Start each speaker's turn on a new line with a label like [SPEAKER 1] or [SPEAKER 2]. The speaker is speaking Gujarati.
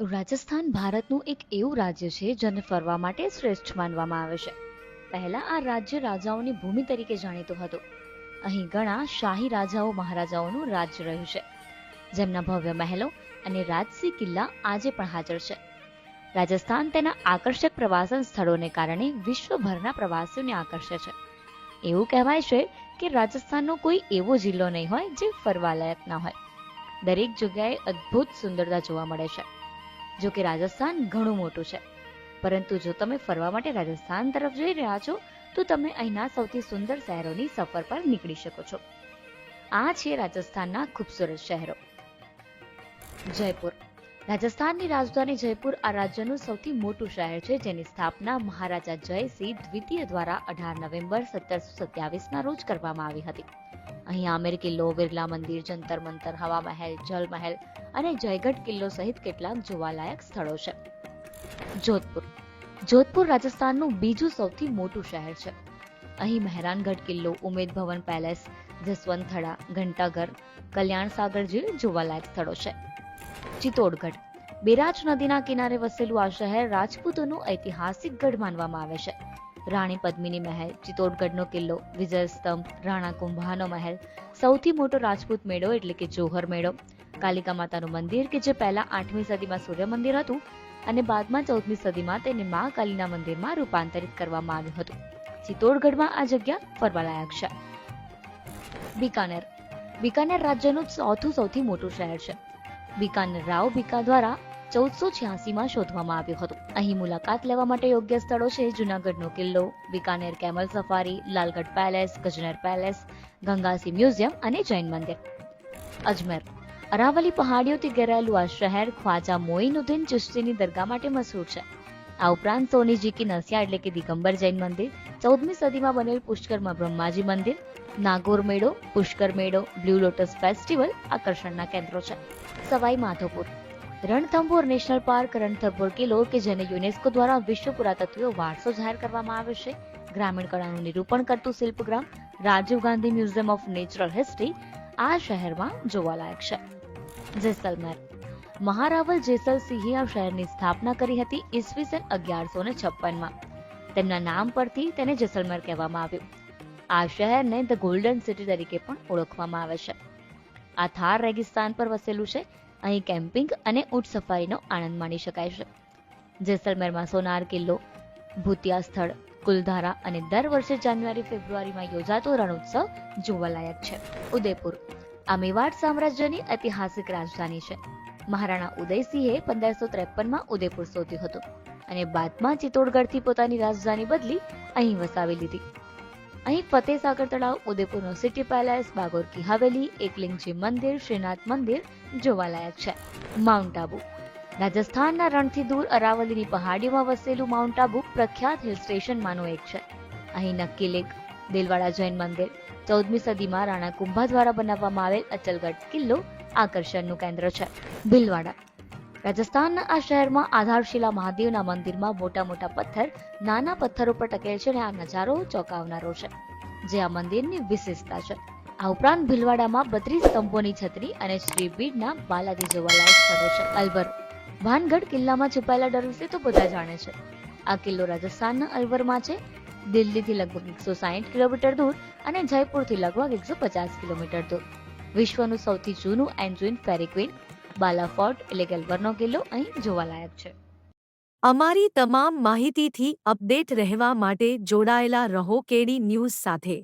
[SPEAKER 1] રાજસ્થાન ભારતનું એક એવું રાજ્ય છે જેને ફરવા માટે શ્રેષ્ઠ માનવામાં આવે છે. પહેલા આ રાજ્ય રાજાઓની ભૂમિ તરીકે જાણીતું હતું. અહીં ઘણા શાહી રાજાઓ મહારાજાઓનું રાજ્ય રહ્યું છે, જેમના ભવ્ય મહેલો અને રાજસી કિલ્લા આજે પણ હાજર છે. રાજસ્થાન તેના આકર્ષક પ્રવાસન સ્થળોને કારણે વિશ્વભરના પ્રવાસીઓને આકર્ષે છે. એવું કહેવાય છે કે રાજસ્થાનનો કોઈ એવો જિલ્લો નહીં હોય જે ફરવા લાયક ના હોય. દરેક જગ્યાએ અદ્ભુત સુંદરતા જોવા મળે છે. જો કે રાજસ્થાન ઘણું મોટું છે, પરંતુ જો તમે ફરવા માટે રાજસ્થાન તરફ જઈ રહ્યા છો તો તમે અહીંના સૌથી સુંદર શહેરોની સફર પર નીકળી શકો છો. આ છે રાજસ્થાનના ખૂબસૂરત શહેરો. જયપુર. રાજસ્થાનની રાજધાની જયપુર આ રાજ્યનું સૌથી મોટું શહેર છે, જેની સ્થાપના મહારાજા જયસિંહ દ્વિતીય દ્વારા 18 નવેમ્બર 1727ના રોજ કરવામાં આવી હતી. અહીં આમેર કિલ્લો, બિરલા મંદિર, જંતર મંતર, હવા મહેલ, જલ મહેલ અને જયગઢ કિલ્લો સહિત કેટલાક જોવાલાયક સ્થળો છે. જોધપુર. જોધપુર રાજસ્થાનનું બીજું સૌથી મોટું શહેર છે. અહીં મહેરાનગઢ કિલ્લો, ઉમેદ ભવન પેલેસ, જસવંત થડા, ઘંટાઘર, કલ્યાણ સાગર જેવી જોવાલાયક સ્થળો છે. ચિત્તોડગઢ. બેરાજ નદીના કિનારે વસેલું આ શહેર રાજપૂતોનું ઐતિહાસિક ગઢ માનવામાં આવે છે. રાણી પદ્મિની મહેલ, ચિત્તોડગઢનો કિલ્લો, વિજય સ્તંભ, રાણા કુંભાનો મહેલ, સૌથી મોટો રાજપૂત મેળો એટલે કે જોહર મેળો, કાલિકા માતાનું મંદિર કે જે પહેલા 8મી સદીમાં સૂર્ય મંદિર હતું અને બાદમાં 14મી સદીમાં તેને મા કાલીના મંદિરમાં રૂપાંતરિત કરવામાં આવ્યું હતું. ચિત્તોડગઢમાં આ જગ્યા ફરવાલાયક છે. બિકાનેર. બિકાનેર રાજ્યનું ચોથું સૌથી મોટું શહેર છે. બિકાનેર રાવ બીકા દ્વારા 1486માં શોધવામાં આવ્યું હતું. અહીં મુલાકાત લેવા માટે યોગ્ય સ્થળો છે જૂનાગઢનો કિલ્લો, Bikaner camel safari, Lalgarh palace, Gajner palace, ગંગાસી મ્યુઝિયમ અને જૈન મંદિર. અજમેર. અરાવલી પહાડીઓથી ઘેરાયેલું આ શહેર ખ્વાજા મોઈનુદ્દીન ચિશ્તીની દરગાહ માટે મશહૂર છે. આ ઉપરાંત સોનીજી કી નસિયા એટલે કે દિગંબર જૈન મંદિર, 14મી સદીમાં બનેલ પુષ્કરમાં બ્રહ્માજી મંદિર, નાગોર મેળો, પુષ્કર મેળો, બ્લુ લોટસ ફેસ્ટિવલ આકર્ષણના કેન્દ્રો છે. સવાઈ માધોપુર. રણથંભોર નેશનલ પાર્ક, રણથંભોર કિલ્લો કે જેને યુનેસ્કો દ્વારા વિશ્વ પુરાતત્વ વારસો જાહેર કરવામાં આવ્યો છે, ગ્રામીણ કળાનું નિરૂપણ કરતું Shilpgram, Rajiv Gandhi museum of natural history આ શહેરમાં જોવાલાયક છે. જેસલમેર. મહારાવલ જેસલ સિંહે આ શહેરની સ્થાપના કરી હતી ઈસવીસન 1156માં. તેમના નામ પરથી તેને જેસલમેર કહેવામાં આવ્યું. આ શહેરને ધ ગોલ્ડન સિટી તરીકે પણ ઓળખવામાં આવે છે. આ થાર રેગિસ્તાન પર વસેલું છે. અહીં કેમ્પિંગ અને ઊંટ સફારીનો આનંદ માણી શકાય છે. જેસલમેરમાં સોનાર કિલ્લો, ભૂતિયા સ્થળ, કુલધારા અને દર વર્ષે જાન્યુઆરી-ફેબ્રુઆરીમાં યોજાતો રણોત્સવ જોવાલાયક છે. ઉદયપુર. આ મેવાડ સામ્રાજ્યની ઐતિહાસિક રાજધાની છે. મહારાણા ઉદયસિંહે 1553માં ઉદયપુર શોધ્યું હતું અને બાદમાં ચિત્તોડગઢથી પોતાની રાજધાની બદલી અહીં વસાવી લીધી. અહીં ફતેસાગર તળાવ, ઉદયપુરનો સિટી પેલેસ, બાગોર કી હવેલી, એકલિંગજી મંદિર, શ્રીનાથ મંદિર જોવાલાયક છે. માઉન્ટ આબુ. રાજસ્થાનના રણથી દૂર અરાવલીની પહાડીઓમાં વસેલું માઉન્ટ આબુ પ્રખ્યાત હિલ સ્ટેશનમાંનું એક છે. અહીં નક્કી લેક, દેલવાડા જૈન મંદિર, 14મી સદીમાં રાણા કુંભા દ્વારા બનાવવામાં આવેલ અચલગઢ કિલ્લો આકર્ષણનું કેન્દ્ર છે. ભીલવાડા. રાજસ્થાનના આ શહેરમાં આધારશિલા મહાદેવના મંદિરમાં મોટા મોટા પથ્થર નાના પથ્થરો પર ટકેલ છે અને આ નજારો ચોંકાવનારો છે, જે આ મંદિરની વિશેષતા છે. આ ઉપરાંત ભીલવાડામાં 32 સ્તંભોની છત્રી અને શ્રી બીડના બાલાજી જોવાલાયક સ્થળો છે. અલવર. ભાનગઢ કિલ્લામાં છુપાયેલા ડર વિશે તો બધા જાણે છે. આ કિલ્લો રાજસ્થાનના અલવરમાં છે. દિલ્હીથી લગભગ 160 કિલોમીટર દૂર અને જયપુરથી લગભગ 150 કિલોમીટર દૂર. વિશ્વનું સૌથી જૂનું એન્જિન ફેરી ક્વીન બાલા ફોર્ટ એટલે કે અલવરનો કિલ્લો અહીં જોવાલાયક છે.
[SPEAKER 2] અમારી તમામ માહિતીથી અપડેટ રહેવા માટે જોડાયેલા રહો કેડી ન્યૂઝ સાથે.